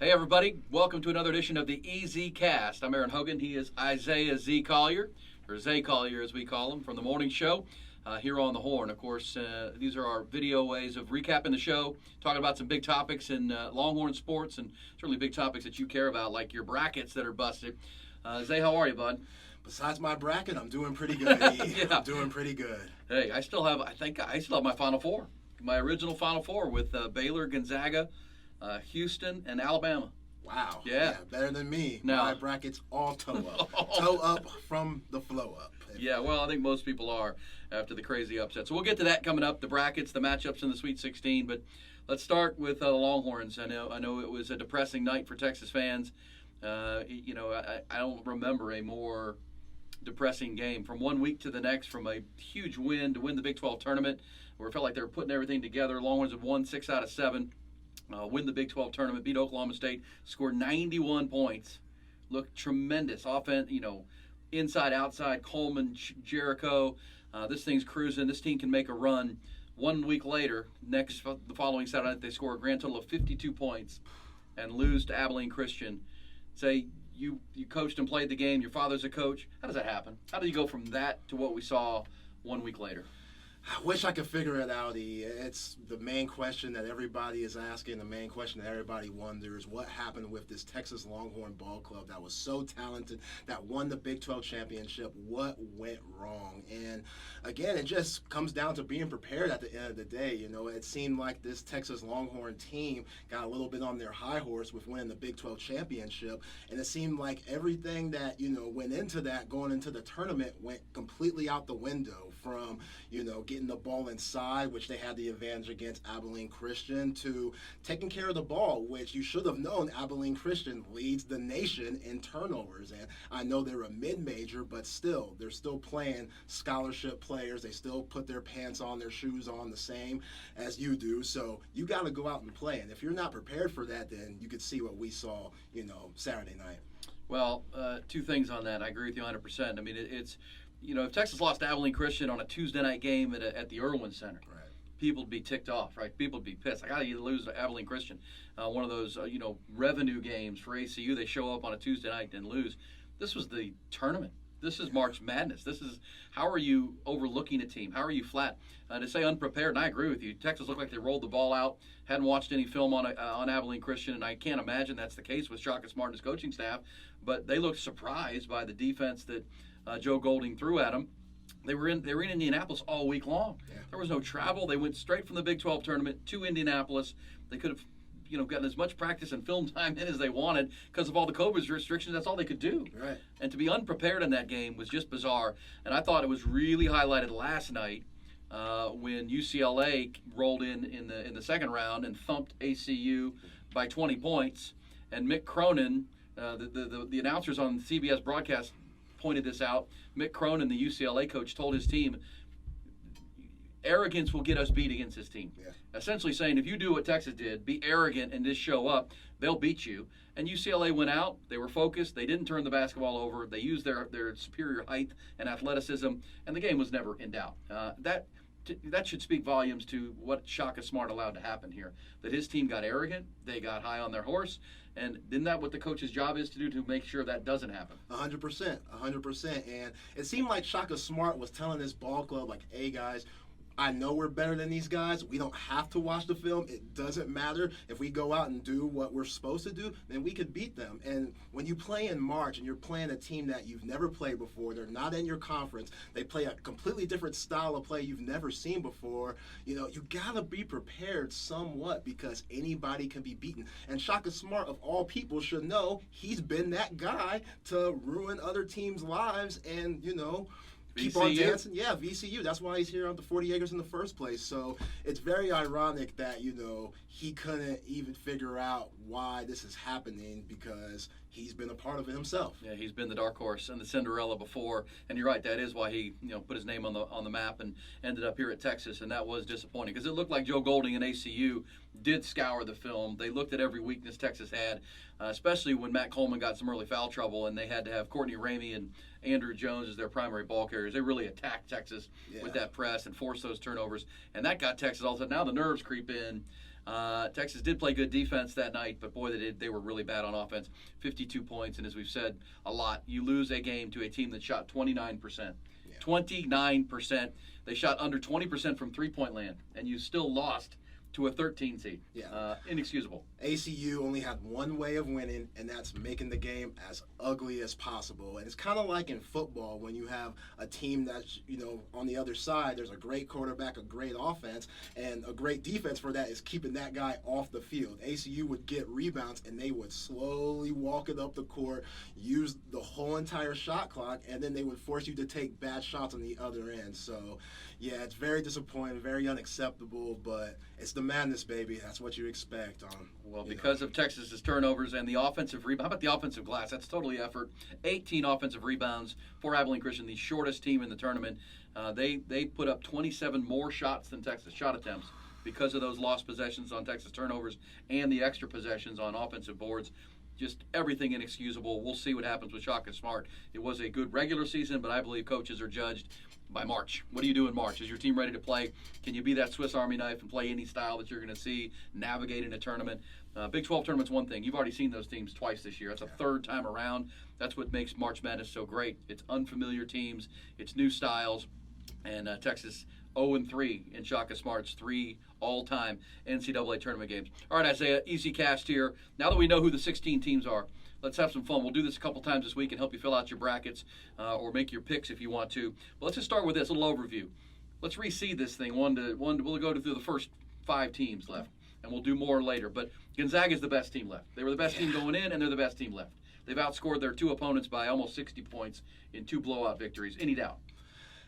Hey everybody, welcome to another edition of the EZ Cast. I'm Aaron Hogan. He is Isaiah Z. Collier, or Zay Collier as we call him, from the morning show here on the Horn. Of course, these are our video ways of recapping the show, talking about some big topics in Longhorn sports, and certainly big topics that you care about, like your brackets that are busted. Zay, how are you, bud? Besides my bracket, I'm doing pretty good. Yeah. I'm doing pretty good. Hey, I still have my Final Four, my original Final Four with Baylor, Gonzaga, Houston, and Alabama. Wow. Yeah. Better than me. No. My bracket's all toe up. Toe up from the flow up. Yeah, well, I think most people are after the crazy upset. So we'll get to that coming up, the brackets, the matchups in the Sweet 16. But let's start with the Longhorns. I know it was a depressing night for Texas fans. I don't remember a more depressing game from one week to the next, from a huge win to win the Big 12 tournament, where it felt like they were putting everything together. Longhorns have won 6 out of 7. Win the Big 12 tournament, beat Oklahoma State, scored 91 points, looked tremendous. Offense, inside, outside, Coleman, Jericho. This thing's cruising. This team can make a run. 1 week later, the following Saturday night, they score a grand total of 52 points and lose to Abilene Christian. Say you coached and played the game. Your father's a coach. How does that happen? How do you go from that to what we saw 1 week later? I wish I could figure it out, E. It's the main question that everybody is asking, the main question that everybody wonders: what happened with this Texas Longhorn ball club that was so talented, that won the Big 12 championship? What went wrong? And again, it just comes down to being prepared at the end of the day. It seemed like this Texas Longhorn team got a little bit on their high horse with winning the Big 12 championship, and it seemed like everything that, went into that, going into the tournament, went completely out the window, from, getting the ball inside, which they had the advantage against Abilene Christian, to taking care of the ball, which you should have known Abilene Christian leads the nation in turnovers. And I know they're a mid-major, but still, they're still playing scholarship players. They still put their pants on, their shoes on the same as you do. So you got to go out and play. And if you're not prepared for that, then you could see what we saw, Saturday night. Well, two things on that. I agree with you 100%. I mean, it's if Texas lost to Abilene Christian on a Tuesday night game at the Irwin Center, right, people would be ticked off, right? People would be pissed. Like, how do you lose to Abilene Christian? One of those, revenue games for ACU. They show up on a Tuesday night and lose. This was the tournament. This is March Madness. This is, how are you overlooking a team? How are you flat? To say unprepared, and I agree with you, Texas looked like they rolled the ball out, hadn't watched any film on Abilene Christian, and I can't imagine that's the case with Shaka Smart and his coaching staff, but they looked surprised by the defense that Joe Golding threw at them. They were in Indianapolis all week long. Yeah. There was no travel. They went straight from the Big 12 tournament to Indianapolis. They could have gotten as much practice and film time in as they wanted because of all the COVID restrictions. That's all they could do. Right. And to be unprepared in that game was just bizarre. And I thought it was really highlighted last night when UCLA rolled in the second round and thumped ACU by 20 points. And Mick Cronin, the announcers on the CBS broadcast, pointed this out. Mick Cronin, the UCLA coach, told his team, arrogance will get us beat against this team. Yeah. Essentially saying, if you do what Texas did, be arrogant and just show up, they'll beat you. And UCLA went out. They were focused. They didn't turn the basketball over. They used their superior height and athleticism, and the game was never in doubt. That should speak volumes to what Shaka Smart allowed to happen here. That his team got arrogant, they got high on their horse, and isn't that what the coach's job is to do, to make sure that doesn't happen? 100%. And it seemed like Shaka Smart was telling this ball club, like, hey, guys, I know we're better than these guys. We don't have to watch the film. It doesn't matter. If we go out and do what we're supposed to do, then we could beat them. And when you play in March and you're playing a team that you've never played before, they're not in your conference, they play a completely different style of play you've never seen before, you got to be prepared somewhat, because anybody can be beaten. And Shaka Smart, of all people, should know he's been that guy to ruin other teams' lives and, keep on dancing. Yeah, VCU. That's why he's here on the 40 acres in the first place. So it's very ironic that, he couldn't even figure out why this is happening, because he's been a part of it himself. Yeah, he's been the dark horse and the Cinderella before. And you're right, that is why he put his name on the map and ended up here at Texas. And that was disappointing, because it looked like Joe Golding and ACU did scour the film. They looked at every weakness Texas had, especially when Matt Coleman got some early foul trouble and they had to have Courtney Ramey and Andrew Jones as their primary ball carriers. They really attacked Texas with that press and forced those turnovers. And that got Texas all of a sudden. Now the nerves creep in. Texas did play good defense that night, but boy, they were really bad on offense. 52 points, and as we've said a lot, you lose a game to a team that shot 29%. 29%. They shot under 20% from three-point land, and you still lost to a 13 seed. Yeah. Inexcusable. ACU only had one way of winning, and that's making the game as ugly as possible. And it's kind of like in football when you have a team that's, on the other side, there's a great quarterback, a great offense, and a great defense for that is keeping that guy off the field. ACU would get rebounds, and they would slowly walk it up the court, use the whole entire shot clock, and then they would force you to take bad shots on the other end. So, yeah, it's very disappointing, very unacceptable, but it's the madness, baby. That's what you expect. Well, because of Texas's turnovers and the offensive rebound. How about the offensive glass? That's totally effort. 18 offensive rebounds for Abilene Christian, the shortest team in the tournament. They put up 27 more shots than Texas, shot attempts, because of those lost possessions on Texas turnovers and the extra possessions on offensive boards. Just everything inexcusable. We'll see what happens with Shaka Smart. It was a good regular season, but I believe coaches are judged by March. What do you do in March? Is your team ready to play? Can you be that Swiss Army knife and play any style that you're going to see, navigate in a tournament? Big 12 tournament's one thing. You've already seen those teams twice this year. That's a third time around. That's what makes March Madness so great. It's unfamiliar teams. It's new styles. And Texas 0-3 in Shaka Smart's 3 all-time NCAA tournament games. All right, Isaiah, easy cast here. Now that we know who the 16 teams are, let's have some fun. We'll do this a couple times this week and help you fill out your brackets or make your picks if you want to. But let's just start with this little overview. Let's reseed this thing. We'll go through the first 5 teams left, and we'll do more later. But Gonzaga is the best team left. They were the best team going in, and they're the best team left. They've outscored their 2 opponents by almost 60 points in 2 blowout victories. Any doubt?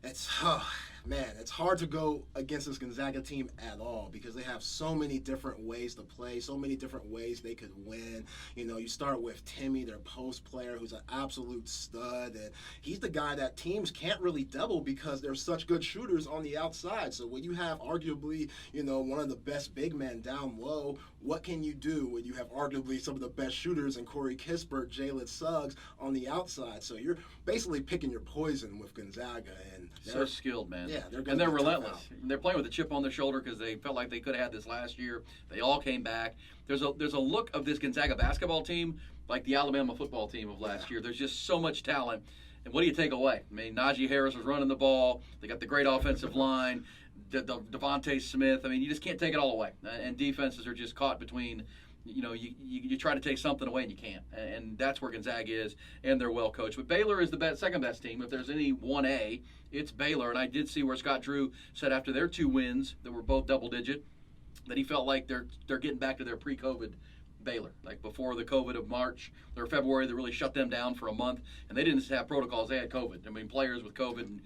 It's hard to go against this Gonzaga team at all because they have so many different ways to play, so many different ways they could win. You start with Timmy, their post player, who's an absolute stud, and he's the guy that teams can't really double because they're such good shooters on the outside. So when you have arguably, one of the best big men down low, what can you do when you have arguably some of the best shooters in Corey Kispert, Jalen Suggs on the outside? So you're basically picking your poison with Gonzaga, and so skilled, man. Yeah, they're relentless. They're playing with a chip on their shoulder because they felt like they could have had this last year. They all came back. There's a look of this Gonzaga basketball team like the Alabama football team of last year. There's just so much talent. And what do you take away? I mean, Najee Harris was running the ball. They got the great offensive line. Devontae Smith. I mean, you just can't take it all away. And defenses are just caught between, you try to take something away and you can't. And that's where Gonzaga is, and they're well coached. But Baylor is the second best team. If there's any 1A, it's Baylor. And I did see where Scott Drew said after their 2 wins that were both double-digit that he felt like they're getting back to their pre-COVID Baylor, like before the COVID of March or February that really shut them down for a month, and they didn't just have protocols, they had COVID. I mean, players with COVID, and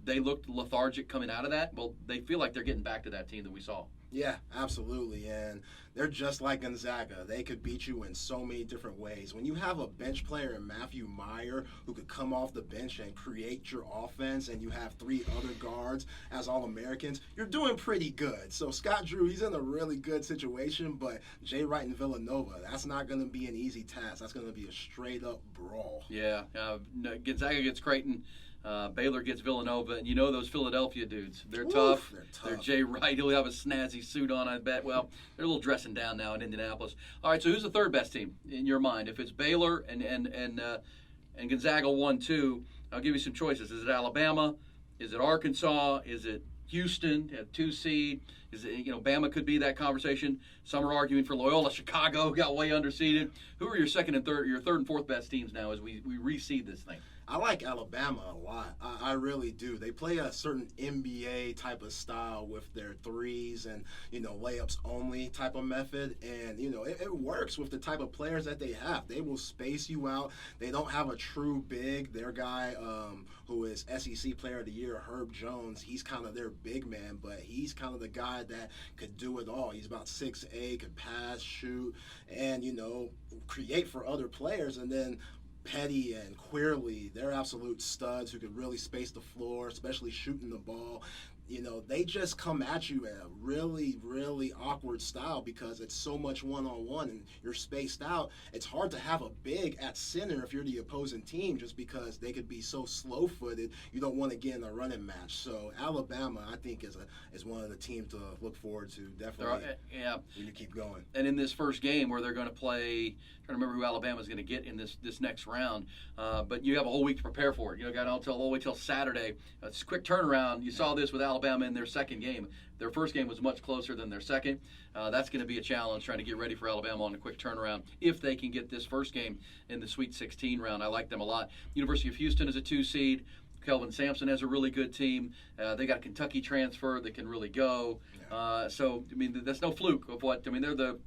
they looked lethargic coming out of that. Well, they feel like they're getting back to that team that we saw. Yeah, absolutely, and they're just like Gonzaga. They could beat you in so many different ways. When you have a bench player in Matthew Meyer who could come off the bench and create your offense, and you have 3 other guards as All-Americans, you're doing pretty good. So Scott Drew, he's in a really good situation, but Jay Wright and Villanova, that's not going to be an easy task. That's going to be a straight-up brawl. Yeah, Gonzaga gets Creighton. Baylor gets Villanova, and those Philadelphia dudes. They're tough. They're Jay Wright. He'll have a snazzy suit on, I bet. Well, they're a little dressing down now in Indianapolis. All right, so who's the third best team in your mind? If it's Baylor and Gonzaga 1-2, I'll give you some choices. Is it Alabama? Is it Arkansas? Is it Houston at 2 seed? Is it, Bama could be that conversation. Some are arguing for Loyola Chicago, got way underseeded. Who are your third and fourth best teams now as we reseed this thing? I like Alabama a lot. I really do. They play a certain NBA type of style with their threes and, layups only type of method. And, it works with the type of players that they have. They will space you out. They don't have a true big. Their guy who is SEC Player of the Year, Herb Jones, he's kind of their big man, but he's kind of the guy that could do it all. He's about 6'8", could pass, shoot, and, create for other players. And then Petty and Queerly, they're absolute studs who could really space the floor, especially shooting the ball. they just come at you in a really, really awkward style because it's so much one-on-one and you're spaced out. It's hard to have a big at center if you're the opposing team just because they could be so slow-footed. You don't want to get in a running match. So Alabama, I think, is one of the teams to look forward to. Definitely, when you keep going. And in this first game where they're going to play, I'm trying to remember who Alabama's going to get in this next round, but you have a whole week to prepare for it. Got all the way till Saturday. It's a quick turnaround. You saw this with Alabama in their second game. Their first game was much closer than their second. That's going to be a challenge trying to get ready for Alabama on a quick turnaround if they can get this first game in the Sweet 16 round. I like them a lot. University of Houston is a 2 seed. Kelvin Sampson has a really good team. They got a Kentucky transfer that can really go. So, that's no fluke of what. They're the,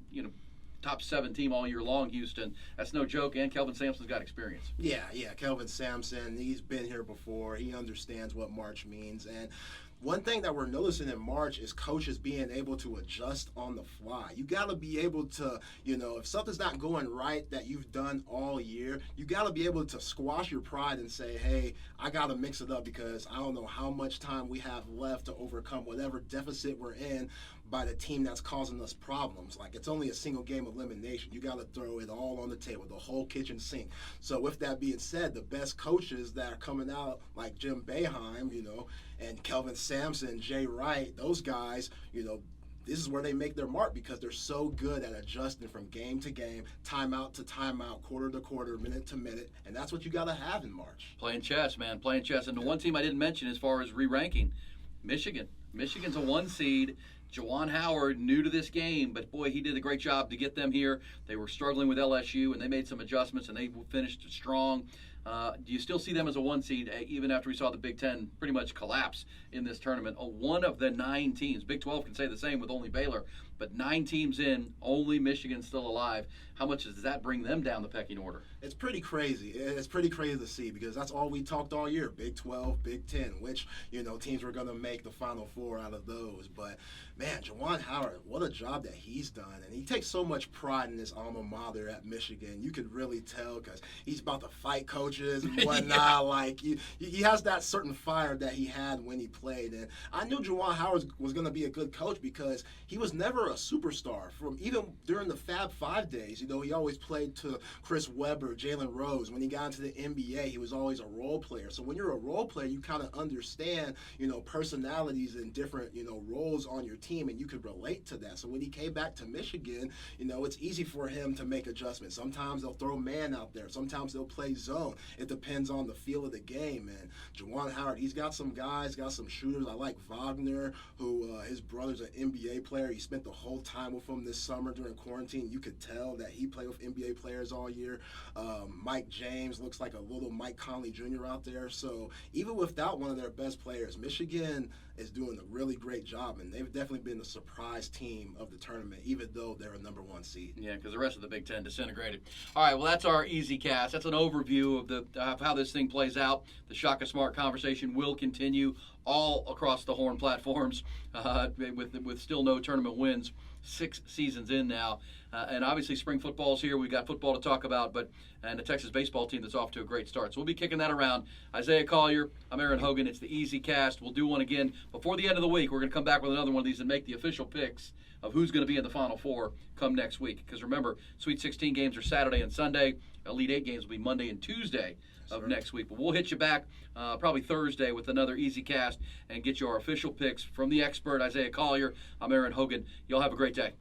top 7 team all year long, Houston. That's no joke, and Kelvin Sampson's got experience. Yeah, Kelvin Sampson, he's been here before. He understands what March means. And one thing that we're noticing in March is coaches being able to adjust on the fly. You got to be able to, if something's not going right that you've done all year, you got to be able to squash your pride and say, hey, I got to mix it up because I don't know how much time we have left to overcome whatever deficit we're in by the team that's causing us problems. Like, it's only a single game elimination. You got to throw it all on the table, the whole kitchen sink. So with that being said, the best coaches that are coming out, like Jim Boeheim, and Kelvin Sampson, Jay Wright, those guys, this is where they make their mark because they're so good at adjusting from game to game, timeout to timeout, quarter to quarter, minute to minute, and that's what you got to have in March. Playing chess, man, playing chess. And the one team I didn't mention as far as re-ranking, Michigan. Michigan's a 1 seed. Juwan Howard, new to this game, but boy, he did a great job to get them here. They were struggling with LSU, and they made some adjustments, and they finished strong. Do you still see them as a 1 seed, even after we saw the Big Ten pretty much collapse in this tournament? One of the 9 teams. Big 12 can say the same with only Baylor, but 9 teams in, only Michigan still alive. How much does that bring them down the pecking order? It's pretty crazy. It's pretty crazy to see because that's all we talked all year, Big 12, Big 10, which, teams were going to make the Final Four out of those. But, man, Juwan Howard, what a job that he's done. And he takes so much pride in his alma mater at Michigan. You could really tell because he's about to fight coaches and whatnot. Like, he has that certain fire that he had when he played. And I knew Juwan Howard was going to be a good coach because he was never a superstar. From even during the Fab 5 days, he always played to Chris Webber, Jalen Rose. When he got into the NBA, he was always a role player. So when you're a role player, you kind of understand, personalities and different, roles on your team, and you could relate to that. So when he came back to Michigan, it's easy for him to make adjustments. Sometimes they'll throw man out there. Sometimes they'll play zone. It depends on the feel of the game. And Juwan Howard, he's got some guys, got some shooters. I like Wagner, who his brother's an NBA player. He spent the whole time with him this summer during quarantine. You could tell that he played with NBA players all year. Mike James looks like a little Mike Conley Jr. out there. So even without one of their best players, Michigan is doing a really great job, and they've definitely been the surprise team of the tournament, even though they're a number 1 seed. Yeah, because the rest of the Big Ten disintegrated. All right, well, that's our easy cast. That's an overview of how this thing plays out. The Shaka Smart conversation will continue all across the Horn platforms with still no tournament wins, 6 seasons in now. And obviously spring football's here. We've got football to talk about, and the Texas baseball team that's off to a great start. So we'll be kicking that around. Isaiah Collier, I'm Aaron Hogan. It's the Easy Cast. We'll do one again before the end of the week. We're going to come back with another one of these and make the official picks of who's going to be in the Final Four come next week. Because remember, Sweet 16 games are Saturday and Sunday. Elite 8 games will be Monday and Tuesday of next week. But we'll hit you back probably Thursday with another Easy Cast and get you our official picks from the expert, Isaiah Collier. I'm Aaron Hogan. Y'all have a great day.